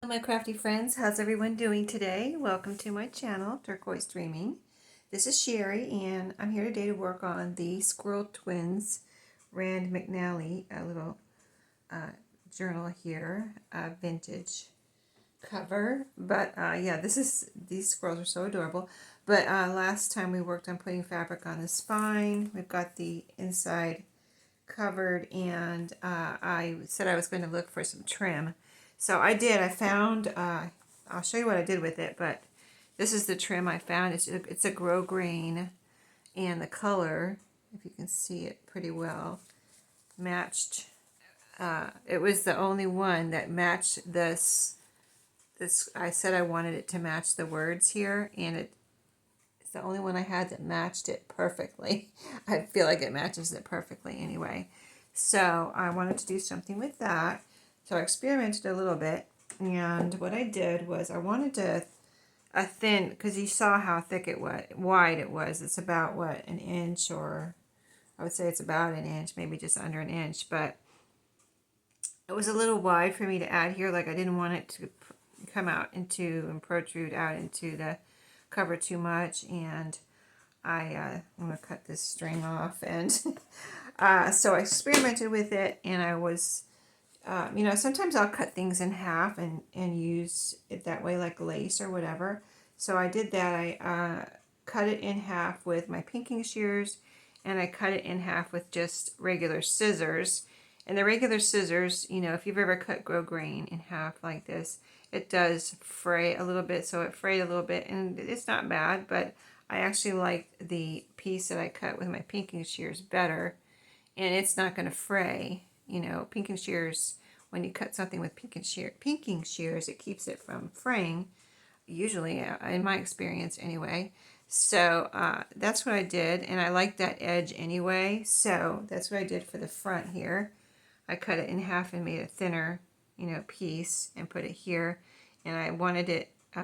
Hello, my crafty friends. How's everyone doing today? Welcome to my channel, Turquoise Dreaming. This is Sheree, and I'm here today to work on the Squirrel Twins Rand McNally little journal here, vintage cover. But yeah, these squirrels are so adorable. But last time we worked on putting fabric on the spine. We've got the inside covered, and I said I was going to look for some trim. So I did. I found, I'll show you what I did with it, but this is the trim I found. It's a grosgrain, and the color, if you can see it pretty well, matched. It was the only one that matched this. I said I wanted it to match the words here, and it's the only one I had that matched it perfectly. I feel like it matches it perfectly anyway. So I wanted to do something with that. So I experimented a little bit, and what I did was I wanted a thin, because you saw how thick it was, wide it was. It's about, what, an inch, or I would say it's about an inch, maybe just under an inch, but it was a little wide for me to add here. Like, I didn't want it to come out into and protrude out into the cover too much, and I'm going to cut this string off, and so I experimented with it, and I was, sometimes I'll cut things in half and use it that way, like lace or whatever. So I did that. I cut it in half with my pinking shears, and I cut it in half with just regular scissors. And the regular scissors, if you've ever cut grosgrain in half like this, it does fray a little bit. So it frayed a little bit, and it's not bad, but I actually like the piece that I cut with my pinking shears better, and it's not going to fray. Pinking shears, when you cut something with pinking shears, it keeps it from fraying, usually, in my experience anyway. So that's what I did, and I like that edge anyway, so that's what I did for the front here. I cut it in half and made a thinner, piece, and put it here, and I wanted it, like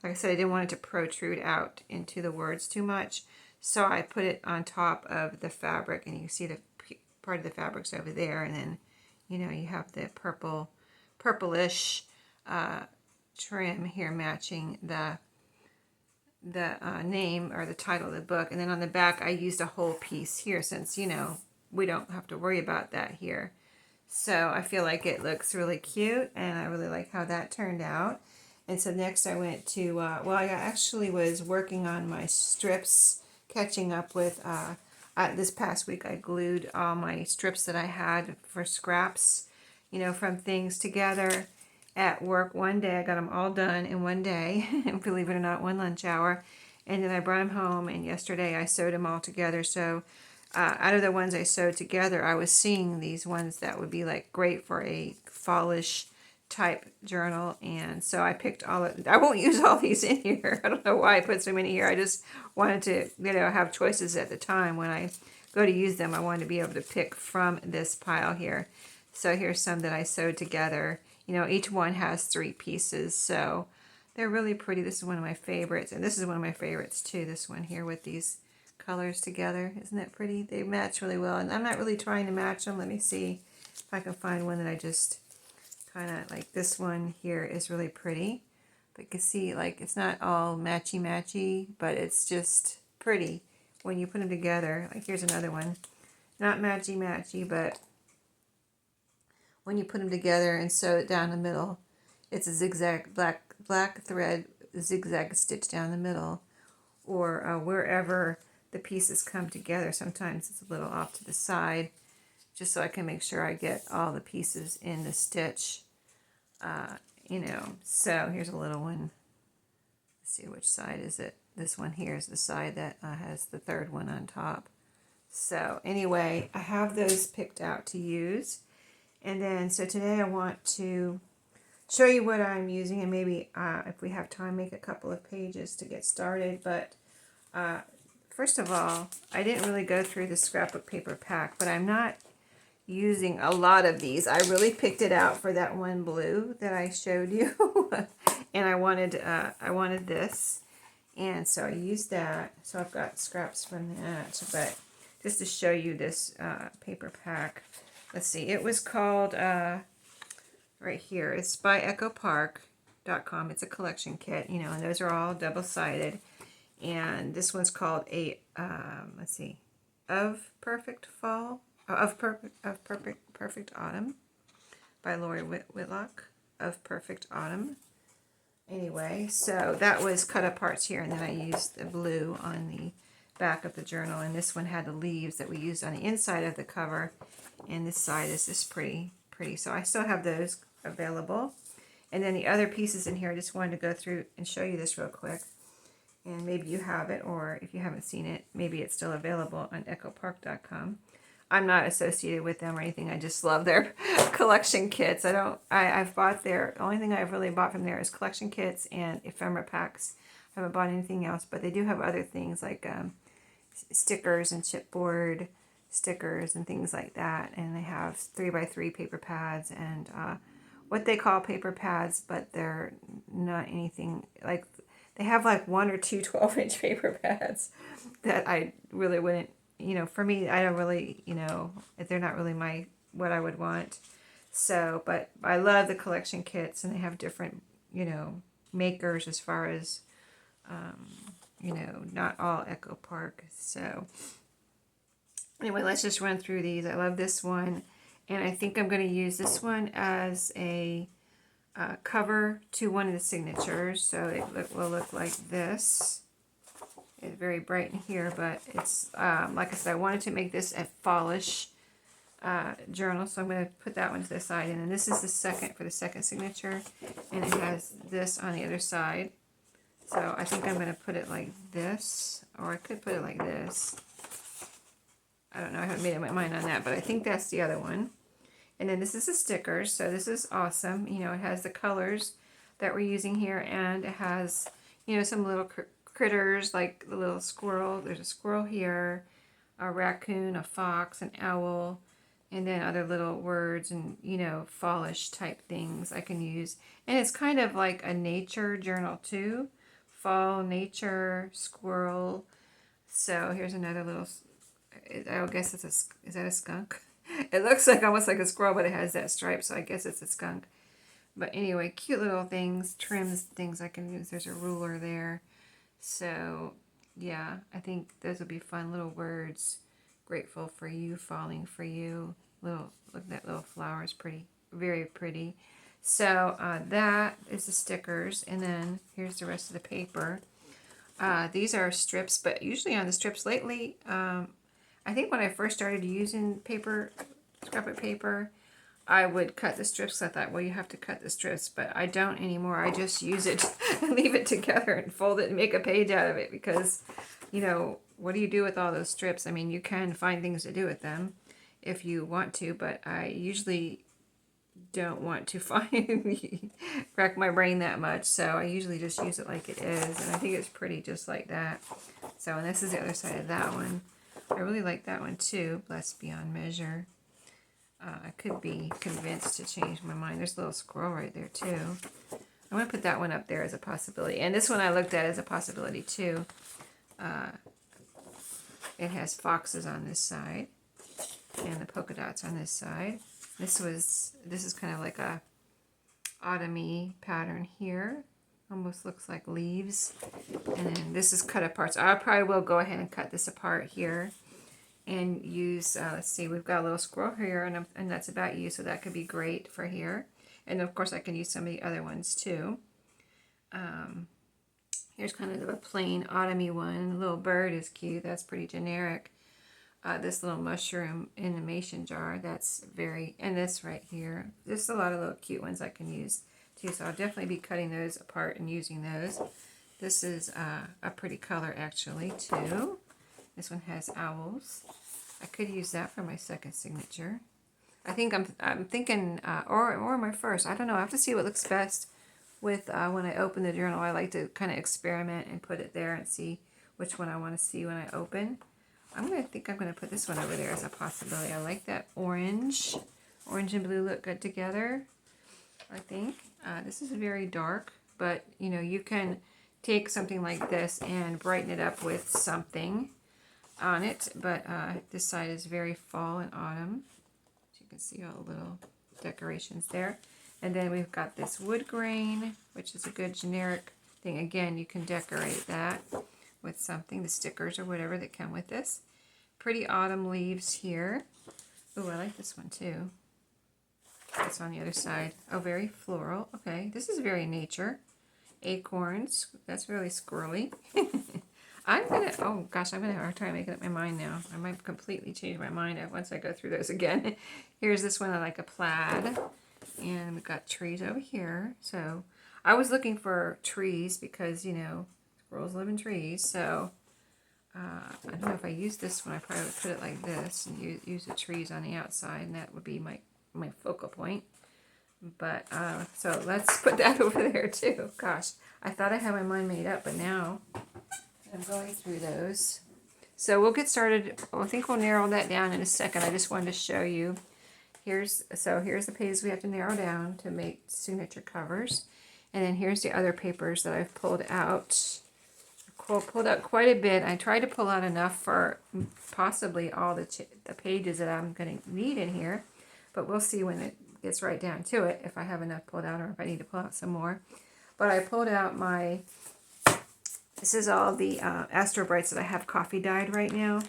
I said, I didn't want it to protrude out into the words too much, so I put it on top of the fabric, and you see the part of the fabric's over there, and then you have the purplish trim here matching the name or the title of the book. And then on the back I used a whole piece here, since we don't have to worry about that here. So I feel like it looks really cute, and I really like how that turned out. And so next I went to I actually was working on my strips, catching up with this past week. I glued all my strips that I had for scraps, from things together at work one day. I got them all done in one day, believe it or not, one lunch hour. And then I brought them home, and yesterday I sewed them all together. So out of the ones I sewed together, I was seeing these ones that would be like great for a fallish type journal, and so I picked all of, I won't use all these in here. I don't know why I put so many here. I just wanted to, have choices at the time when I go to use them. I wanted to be able to pick from this pile here. So here's some that I sewed together. Each one has 3 pieces, so they're really pretty. This is one of my favorites, and this is one of my favorites too, this one here with these colors together. Isn't that pretty? They match really well, and I'm not really trying to match them. Let me see if I can find one that I just kind of like. This one here is really pretty, but you can see, like, it's not all matchy, but it's just pretty when you put them together. Like, here's another one, not matchy, but when you put them together and sew it down the middle, it's a zigzag black thread zigzag stitch down the middle, or wherever the pieces come together. Sometimes it's a little off to the side, just so I can make sure I get all the pieces in the stitch. So here's a little one. Let's see, which side is it? This one here is the side that has the third one on top. So anyway, I have those picked out to use. And then, so today I want to show you what I'm using, and maybe if we have time, make a couple of pages to get started. But first of all, I didn't really go through the scrapbook paper pack, but I'm not using a lot of these. I really picked it out for that one blue that I showed you, and I wanted this, and so I used that. So I've got scraps from that, but just to show you this paper pack. Let's see, it was called right here. It's by echopark.com. It's a collection kit, you know, and those are all double-sided. And this one's called let's see, Of Perfect Fall, Perfect Autumn by Lori Whitlock. Of Perfect Autumn. Anyway, so that was cut apart here, and then I used the blue on the back of the journal, and this one had the leaves that we used on the inside of the cover, and this side is just pretty. So I still have those available. And then the other pieces in here, I just wanted to go through and show you this real quick. And maybe you have it, or if you haven't seen it, maybe it's still available on echopark.com. I'm not associated with them or anything. I just love their collection kits. I've bought the only thing I've really bought from there is collection kits and ephemera packs. I haven't bought anything else, but they do have other things like stickers and chipboard stickers and things like that. And they have 3x3 paper pads and what they call paper pads, but they're not anything like, they have like 1 or 2 12-inch paper pads that I really wouldn't, you know, for me, I don't really, you know, they're not really what I would want. So, but I love the collection kits, and they have different, you know, makers as far as, you know, not all Echo Park. So anyway, let's just run through these. I love this one, and I think I'm going to use this one as a cover to one of the signatures. So it will look like this. It's very bright in here, but it's, like I said, I wanted to make this a fallish journal, so I'm going to put that one to the side. And then this is the second, for the second signature, and it has this on the other side. So I think I'm going to put it like this, or I could put it like this. I don't know, I haven't made up my mind on that, but I think that's the other one. And then this is the stickers, so this is awesome. You know, it has the colors that we're using here, and it has, you know, some little critters, like the little squirrel. There's a squirrel here, a raccoon, a fox, an owl, and then other little words and, you know, fallish type things I can use. And it's kind of like a nature journal too. Fall, nature, squirrel. So here's another little, I guess it's is that a skunk? It looks like almost like a squirrel, but it has that stripe, so I guess it's a skunk. But anyway, cute little things, trims, things I can use. There's a ruler there. So, yeah, I think those will be fun little words. Grateful for you, falling for you. Look at that little flower, is pretty, very pretty. So that is the stickers, and then here's the rest of the paper. These are strips, but usually on the strips lately, I think when I first started using scrapbook paper, I would cut the strips. I thought, well, you have to cut the strips, but I don't anymore. I just use it and leave it together and fold it and make a page out of it, because, you know, what do you do with all those strips? I mean, you can find things to do with them if you want to, but I usually don't want to rack my brain that much, so I usually just use it like it is, and I think it's pretty just like that. So, and this is the other side of that one. I really like that one too, Blessed Beyond Measure. I could be convinced to change my mind. There's a little squirrel right there too. I'm going to put that one up there as a possibility. And this one I looked at as a possibility too. It has foxes on this side and the polka dots on this side. This is kind of like a autumny pattern here. Almost looks like leaves. And then this is cut apart. So I probably will go ahead and cut this apart here and use, let's see, we've got a little squirrel here, and that's about you, so that could be great for here. And of course I can use some of the other ones too. Here's kind of a plain autumny one. The little bird is cute. That's pretty generic. This little mushroom in a mason jar, that's very, and this right here. There's a lot of little cute ones I can use too, so I'll definitely be cutting those apart and using those. This is a pretty color actually too. This one has owls. I could use that for my second signature. I think I'm thinking, or my first. I don't know. I have to see what looks best with when I open the journal. I like to kind of experiment and put it there and see which one I want to see when I open. I'm going to put this one over there as a possibility. I like that orange. Orange and blue look good together, I think. This is very dark, but you know, you can take something like this and brighten it up with something on it. But this side is very fall and autumn. As you can see all the little decorations there. And then we've got this wood grain, which is a good generic thing. Again, you can decorate that with something, the stickers or whatever that come with this. Pretty autumn leaves here. Oh, I like this one too. It's on the other side. Oh, very floral. Okay, this is very nature. Acorns. That's really squirrely. I'm gonna have a hard time making up my mind now. I might completely change my mind once I go through those again. Here's this one I like, a plaid. And we've got trees over here. So I was looking for trees because, you know, squirrels live in trees. So I don't know if I use this one. I probably would put it like this and use the trees on the outside, and that would be my focal point. But so let's put that over there too. Gosh, I thought I had my mind made up, but now I'm going through those. So we'll get started. I think we'll narrow that down in a second. I just wanted to show you. Here's the pages we have to narrow down to make signature covers. And then here's the other papers that I've pulled out. Pulled out quite a bit. I tried to pull out enough for possibly all the pages that I'm going to need in here. But we'll see when it gets right down to it, if I have enough pulled out or if I need to pull out some more. But I pulled out this is all the Astro Brights that I have coffee dyed right now.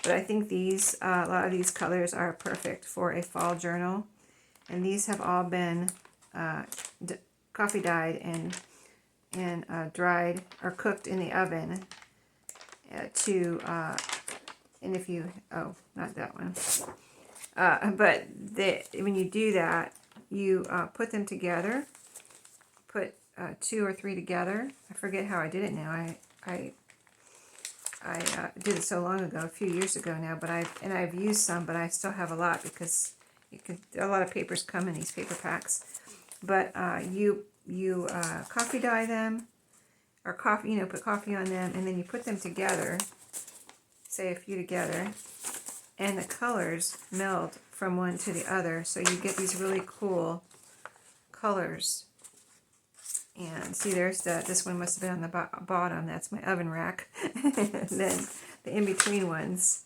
But I think these, a lot of these colors are perfect for a fall journal. And these have all been coffee dyed and dried or cooked in the oven and if you, oh, not that one. But when you do that, you put them together, put 2 or 3 together. I forget how I did it now. I did it so long ago, a few years ago now, but I've used some, but I still have a lot because a lot of papers come in these paper packs. But you coffee dye them, or put coffee on them, and then you put them together, say a few together, and the colors meld from one to the other, so you get these really cool colors. And see, there's this one must have been on the bottom. That's my oven rack. And then the in-between ones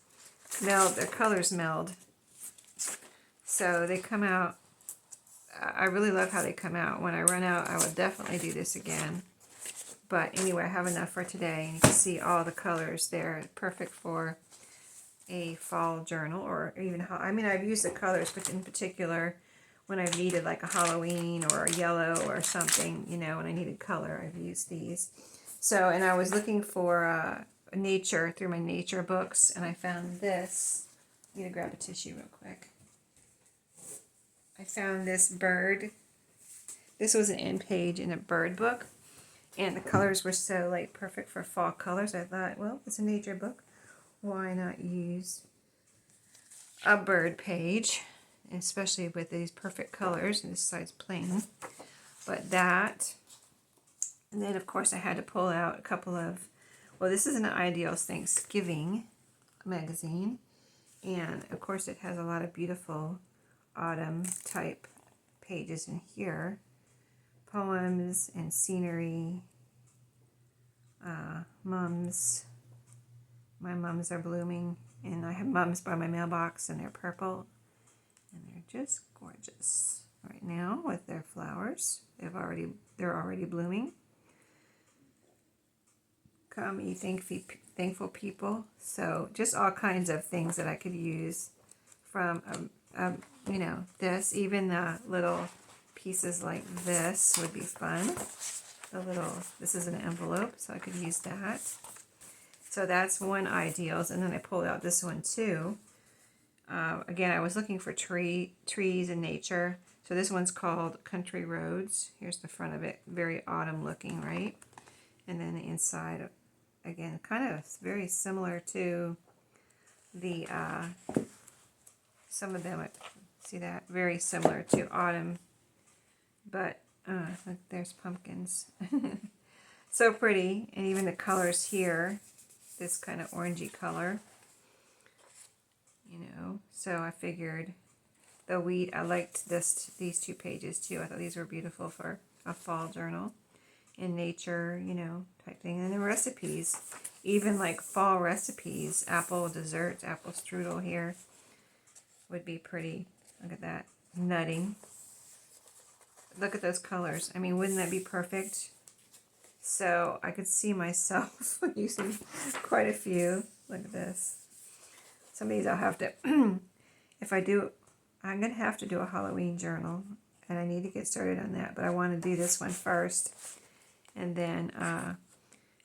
meld, their colors meld. So they come out. I really love how they come out. When I run out, I will definitely do this again. But anyway, I have enough for today. And you can see all the colors there. Perfect for a fall journal, or even, I mean, I've used the colors, but in particular, when I've needed like a Halloween or a yellow or something, you know, when I needed color, I've used these. So, and I was looking for nature through my nature books, and I found this. I'm going to grab a tissue real quick. I found this bird. This was an end page in a bird book, and the colors were so like perfect for fall colors. I thought, well, it's a nature book. Why not use a bird page? Especially with these perfect colors, and this side's plain. But that, and then of course I had to pull out a couple of, well, this is an Ideals Thanksgiving magazine, and of course it has a lot of beautiful autumn type pages in here, poems and scenery, mums. My mums are blooming, and I have mums by my mailbox, and they're purple. And they're just gorgeous right now with their flowers. They're already blooming. Come, ye thankful people. So just all kinds of things that I could use from, you know, this. Even the little pieces like this would be fun. This is an envelope, so I could use that. So that's one Ideals, and then I pulled out this one too. Again, I was looking for trees and nature. So this one's called Country Roads. Here's the front of it. Very autumn looking, right? And then the inside, again, kind of very similar to the, some of them, see that? Very similar to autumn. But, look, there's pumpkins. So pretty. And even the colors here, this kind of orangey color. You know, so I figured the wheat, I liked these 2 pages too. I thought these were beautiful for a fall journal. In nature, you know, type thing. And the recipes, even like fall recipes, apple desserts, apple strudel here would be pretty. Look at that, nutting. look at those colors. I mean, wouldn't that be perfect? So I could see myself using quite a few. Look at this. Some of these I'll have to, if I do, I'm going to have to do a Halloween journal. And I need to get started on that. But I want to do this one first. And then,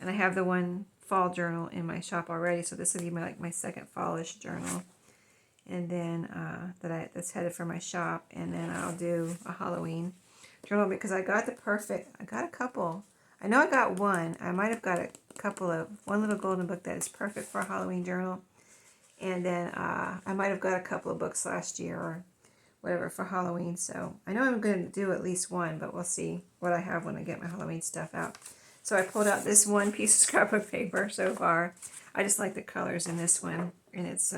and I have the one fall journal in my shop already. So this will be my second fallish journal. And then that's headed for my shop. And then I'll do a Halloween journal because I got I got a couple. I know I got one. I might have got a couple of, one little golden book that is perfect for a Halloween journal. And then I might have got a couple of books last year or whatever for Halloween. So I know I'm going to do at least one, but we'll see what I have when I get my Halloween stuff out. So I pulled out this one piece of scrapbook paper so far. I just like the colors in this one. And it's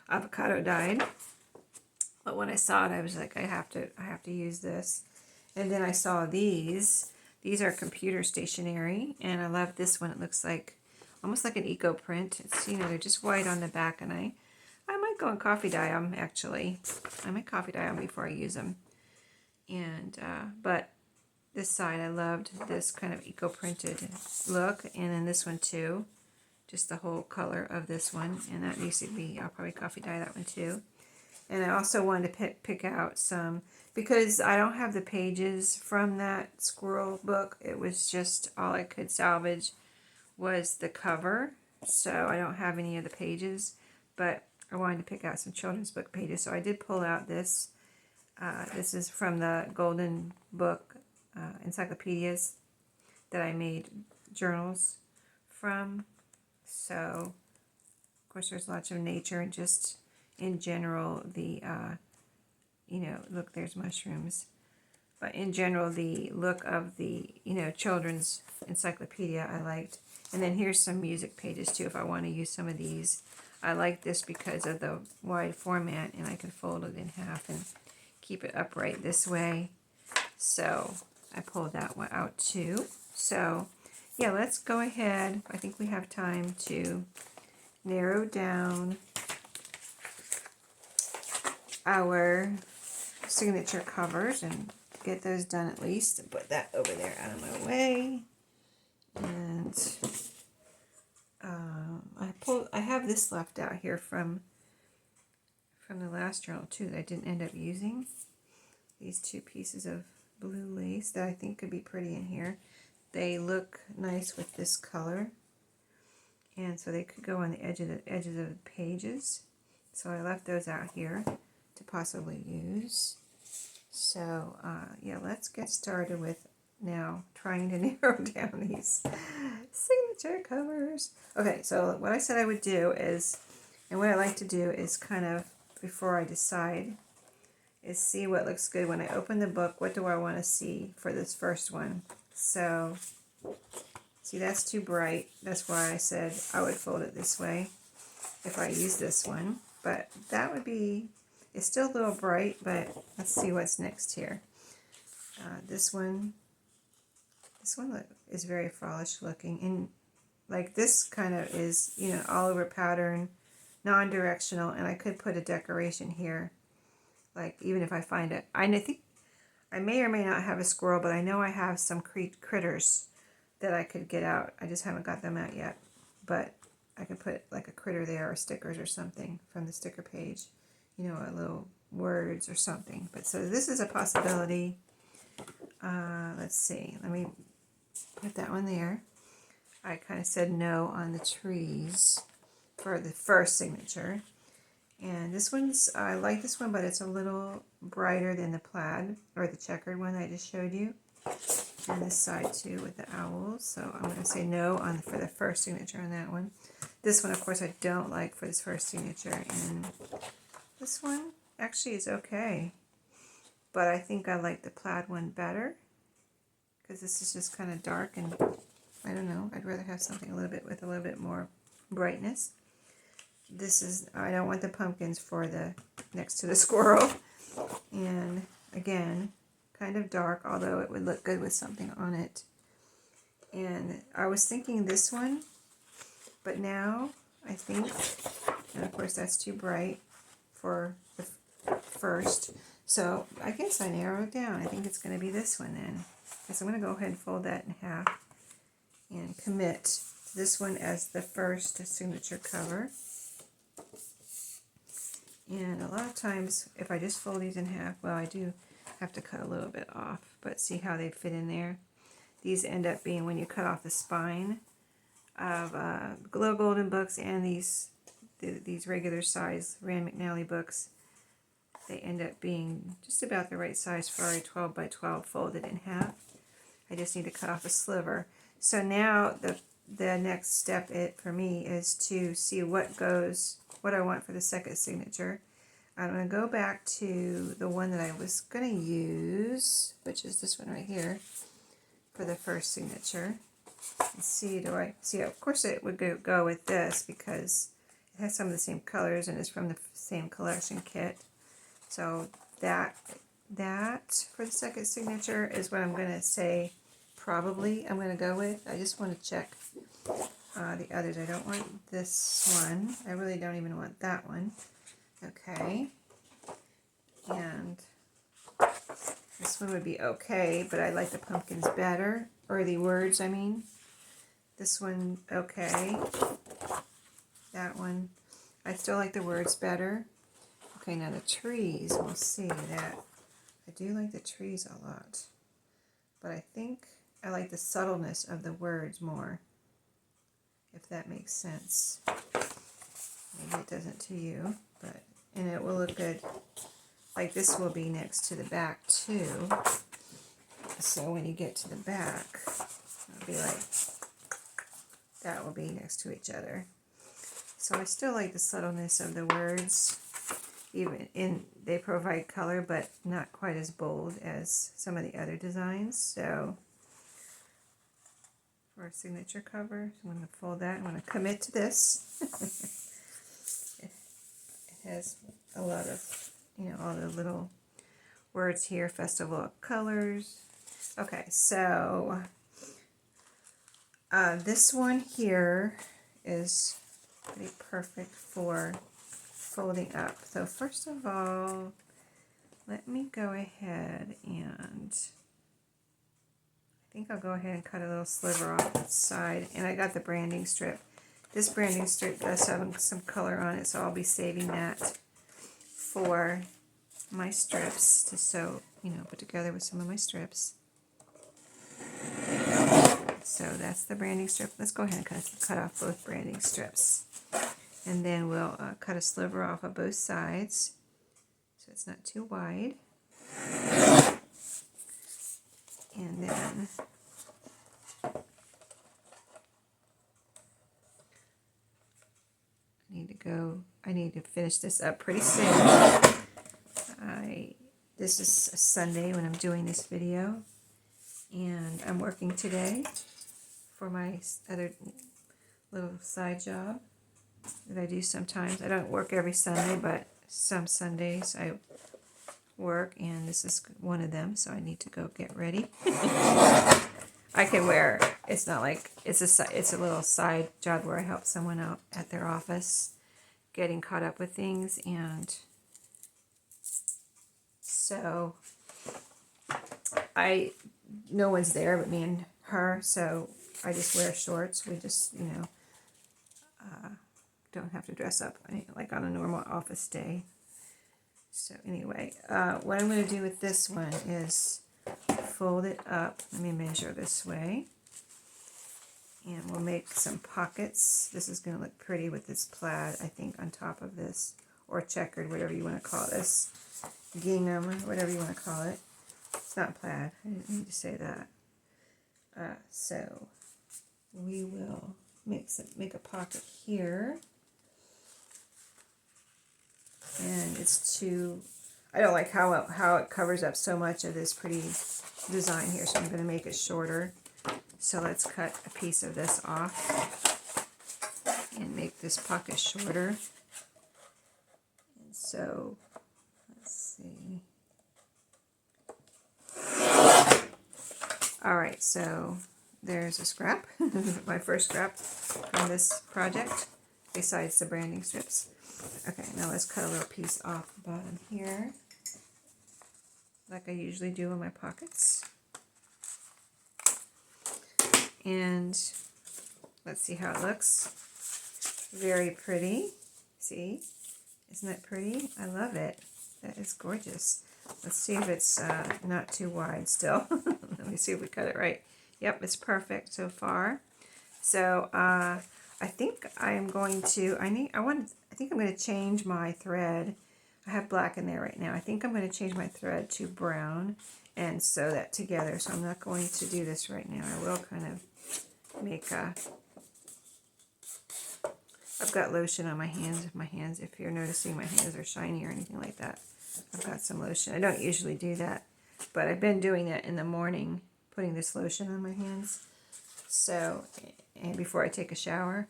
avocado dyed. But when I saw it, I was like, I have to use this. And then I saw these. These are computer stationery, and I love this one. It looks like almost like an eco print. It's, you know, they're just white on the back, and I might go and coffee dye them actually. I might coffee dye them before I use them. And but this side, I loved this kind of eco printed look, and then this one too. Just the whole color of this one, and that needs to be. I'll probably coffee dye that one too. And I also wanted to pick out some, because I don't have the pages from that squirrel book. It was just all I could salvage was the cover. So I don't have any of the pages, but I wanted to pick out some children's book pages. So I did pull out this. This is from the Golden Book encyclopedias that I made journals from. So, of course, there's lots of nature and just in general, the, you know, look, there's mushrooms. But in general, the look of the, you know, children's encyclopedia I liked. And then here's some music pages too if I want to use some of these. I like this because of the wide format, and I can fold it in half and keep it upright this way. So I pulled that one out too. So yeah, let's go ahead. I think we have time to narrow down our signature covers and get those done at least. And put that over there out of my way. And I have this left out here from the last journal too that I didn't end up using. These two pieces of blue lace that I think could be pretty in here. They look nice with this color, and so they could go on the edges of the pages. So I left those out here to possibly use. So yeah, let's get started with now trying to narrow down these signature covers. Okay, so what I said I would do is, and what I like to do is kind of, before I decide, is see what looks good when I open the book. What do I want to see for this first one? So, see, that's too bright. That's why I said I would fold it this way if I use this one. But that would be, it's still a little bright, but let's see what's next here. This one is very frolish looking, and like this kind of is, you know, all over pattern, non-directional, and I could put a decoration here, like even if I find it. I think I may or may not have a squirrel, but I know I have some critters that I could get out. I just haven't got them out yet, but I could put like a critter there or stickers or something from the sticker page, you know, a little words or something. But so this is a possibility. Let's see, let me put that one there. I kind of said no on the trees for the first signature. And this one's, I like this one, but it's a little brighter than the plaid or the checkered one I just showed you. And this side too with the owls. So I'm going to say no for the first signature on that one. This one, of course, I don't like for this first signature. And this one actually is okay. But I think I like the plaid one better, because this is just kind of dark, and I don't know, I'd rather have something with a little bit more brightness. This is, I don't want the pumpkins for the next to the squirrel. And again, kind of dark, although it would look good with something on it. And I was thinking this one, but now I think, and of course that's too bright for the first. So I guess I narrowed it down. I think it's going to be this one then. So I'm going to go ahead and fold that in half and commit to this one as the first signature cover. And a lot of times, if I just fold these in half, well, I do have to cut a little bit off, but see how they fit in there? These end up being, when you cut off the spine of Glow Golden books and these regular size Rand McNally books, they end up being just about the right size for a 12 by 12 folded in half. I just need to cut off a sliver. So now the next step for me is to see what I want for the second signature. I'm going to go back to the one that I was going to use, which is this one right here, for the first signature. And see, of course it would go with this because it has some of the same colors and is from the same collection kit. So that for the second signature is what I'm going to say probably I'm going to go with. I just want to check the others. I don't want this one. I really don't even want that one. Okay. And this one would be okay, but I like the pumpkins better. Or the words, I mean. This one, okay. That one, I still like the words better. Okay, now the trees, we'll see that. I do like the trees a lot. But I think I like the subtleness of the words more. If that makes sense. Maybe it doesn't to you, and it will look good. Like this will be next to the back too. So when you get to the back, it'll be like, that will be next to each other. So I still like the subtleness of the words. They provide color, but not quite as bold as some of the other designs. So for a signature cover, so I'm going to fold that. I'm going to commit to this. It has a lot of, all the little words here. Festival of Colors. Okay, so this one here is pretty perfect for folding up. So first of all, let me go ahead and I think I'll go ahead and cut a little sliver off the side. And I got the branding strip. This branding strip does have some color on it, so I'll be saving that for my strips to sew, put together with some of my strips. So that's the branding strip. Let's go ahead and cut off both branding strips. And then we'll cut a sliver off of both sides so it's not too wide. And then I need to finish this up pretty soon. This is a Sunday when I'm doing this video, and I'm working today for my other little side job that I do sometimes. I don't work every Sunday, but some Sundays I work, and this is one of them, so I need to go get ready. I can wear, it's not like, it's a little side job where I help someone out at their office getting caught up with things, and so no one's there but me and her, so I just wear shorts. We just, don't have to dress up like on a normal office day. So anyway, what I'm going to do with this one is fold it up. Let me measure this way. And we'll make some pockets. This is going to look pretty with this plaid, I think, on top of this. Or checkered, whatever you want to call this. Gingham, whatever you want to call it. It's not plaid. I didn't mean to say that. So we will make a pocket here. And it's I don't like how it covers up so much of this pretty design here, so I'm going to make it shorter. So let's cut a piece of this off and make this pocket shorter. And so, let's see. Alright, so there's a scrap. My first scrap from this project, besides the branding strips. Okay, now let's cut a little piece off the bottom here. like I usually do in my pockets. And let's see how it looks. Very pretty. See? Isn't that pretty? I love it. That is gorgeous. Let's see if it's not too wide still. Let me see if we cut it right. Yep, it's perfect so far. So I think I'm going to, I think I'm going to change my thread. I have black in there right now. I think I'm going to change my thread to brown and sew that together. So I'm not going to do this right now. I will kind of make a, I've got lotion on my hands. If you're noticing my hands are shiny or anything like that, I've got some lotion. I don't usually do that, but I've been doing that in the morning, putting this lotion on my hands. So, and before I take a shower,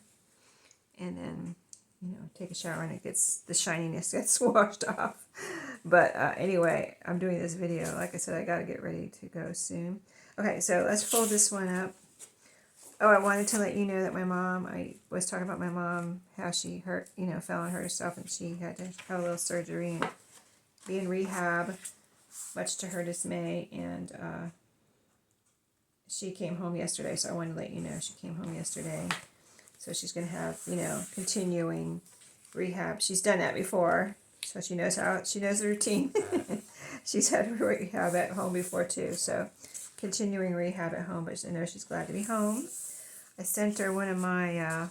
and then, you know, take a shower and the shininess gets washed off. But anyway, I'm doing this video. Like I said, I got to get ready to go soon. Okay, so let's fold this one up. Oh, I wanted to let you know that my mom, I was talking about my mom, how she hurt, you know, fell on herself and she had to have a little surgery and be in rehab, much to her dismay. And she came home yesterday, so I wanted to let you know she came home yesterday. So she's going to have, you know, continuing rehab. She's done that before, so she knows the routine. She's had rehab at home before too, so continuing rehab at home, but I know she's glad to be home. I sent her one of my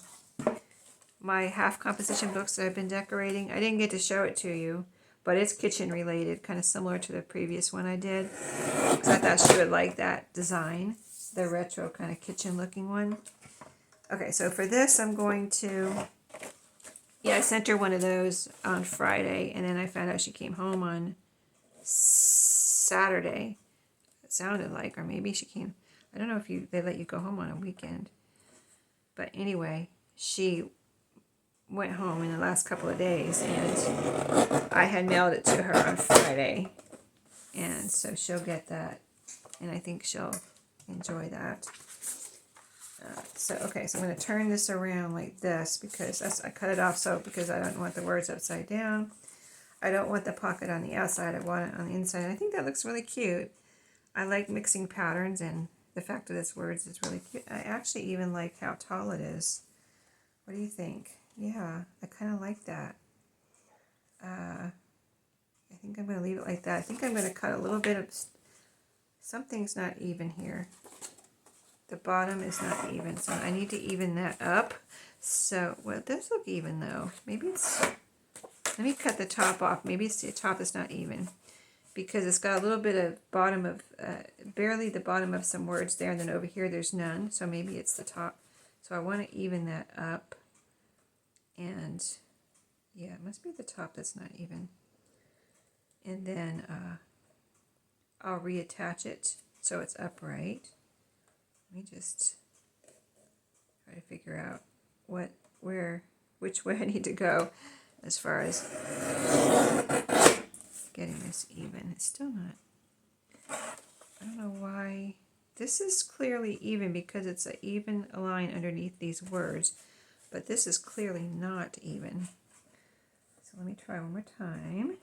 my half composition books that I've been decorating. I didn't get to show it to you, but it's kitchen related, kind of similar to the previous one I did, because I thought she would like that design, the retro kind of kitchen looking one. Okay, so for this I'm going to, I sent her one of those on Friday, and then I found out she came home on Saturday. It sounded like, or maybe she came, I don't know if they let you go home on a weekend. But anyway, she went home in the last couple of days, and I had mailed it to her on Friday. And so she'll get that, and I think she'll enjoy that. Okay, so I'm going to turn this around like this because I cut it off because I don't want the words upside down. I don't want the pocket on the outside. I want it on the inside. And I think that looks really cute. I like mixing patterns, and the fact that it's words is really cute. I actually even like how tall it is. What do you think? Yeah, I kind of like that. I think I'm going to leave it like that. I think I'm going to cut a little bit of, something's not even here. The bottom is not even, so I need to even that up. So, well, it does look even though. Maybe it's, let me cut the top off. Maybe it's the top is not even, because it's got a little bit of bottom of, barely the bottom of some words there, and then over here there's none, so maybe it's the top. So I want to even that up, and yeah, it must be the top that's not even. And then I'll reattach it so it's upright. Let me just try to figure out which way I need to go as far as getting this even. It's still not, I don't know why. This is clearly even because it's an even line underneath these words, but this is clearly not even. So let me try one more time.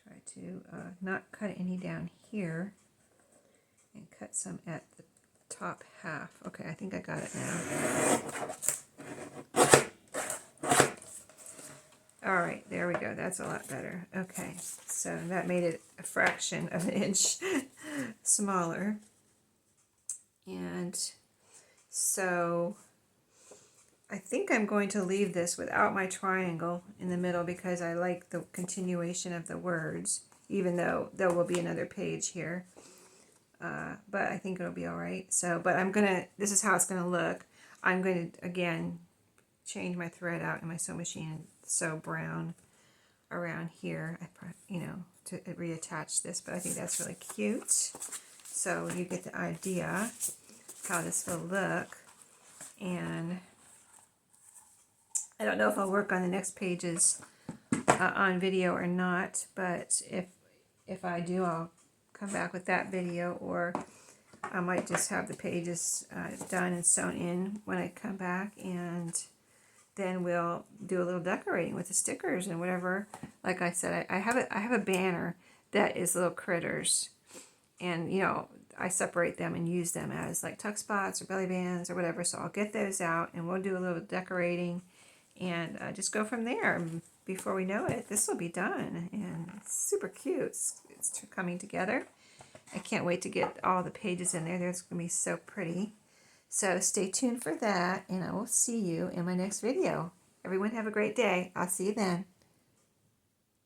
Try to not cut any down here and cut some at the top half. Okay, I think I got it now. All right, there we go. That's a lot better. Okay, so that made it a fraction of an inch smaller. And so I think I'm going to leave this without my triangle in the middle because I like the continuation of the words, even though there will be another page here. But I think it'll be all right. So, but this is how it's going to look. I'm going to, again, change my thread out in my sewing machine and sew brown around here, to reattach this. But I think that's really cute. So you get the idea how this will look. And I don't know if I'll work on the next pages on video or not, but if I do, I'll come back with that video, or I might just have the pages done and sewn in when I come back, and then we'll do a little decorating with the stickers and whatever. Like I said, I have a banner that is little critters. And, you know, I separate them and use them as like tuck spots or belly bands or whatever. So I'll get those out and we'll do a little decorating and just go from there. And before we know it, this will be done. And it's super cute. It's coming together. I can't wait to get all the pages in there. There's going to be so pretty. So stay tuned for that, and I will see you in my next video. Everyone have a great day. I'll see you then.